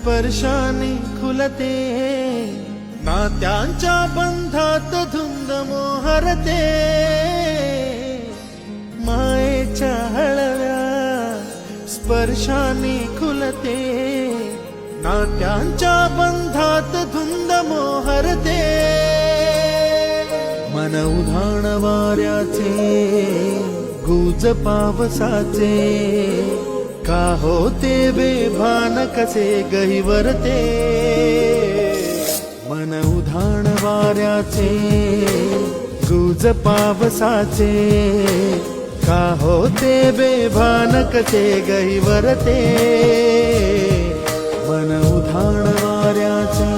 स्पर्शाने खुलते, नात्यांच्या बंधात धुंद मोहरते, मायेच्या हळव्या स्पर्शाने खुलते, नात्यांच्या बंधात धुंद मोहरते, मन उधाण वाऱ्याचे गुज पावसाचे, का होते बेभान कसे गहिवरते, मन उधाण वाऱ्याचे गुज पावसाचे, का होते बेभान कसे गहिवरते, मन उधाण वाऱ्याचे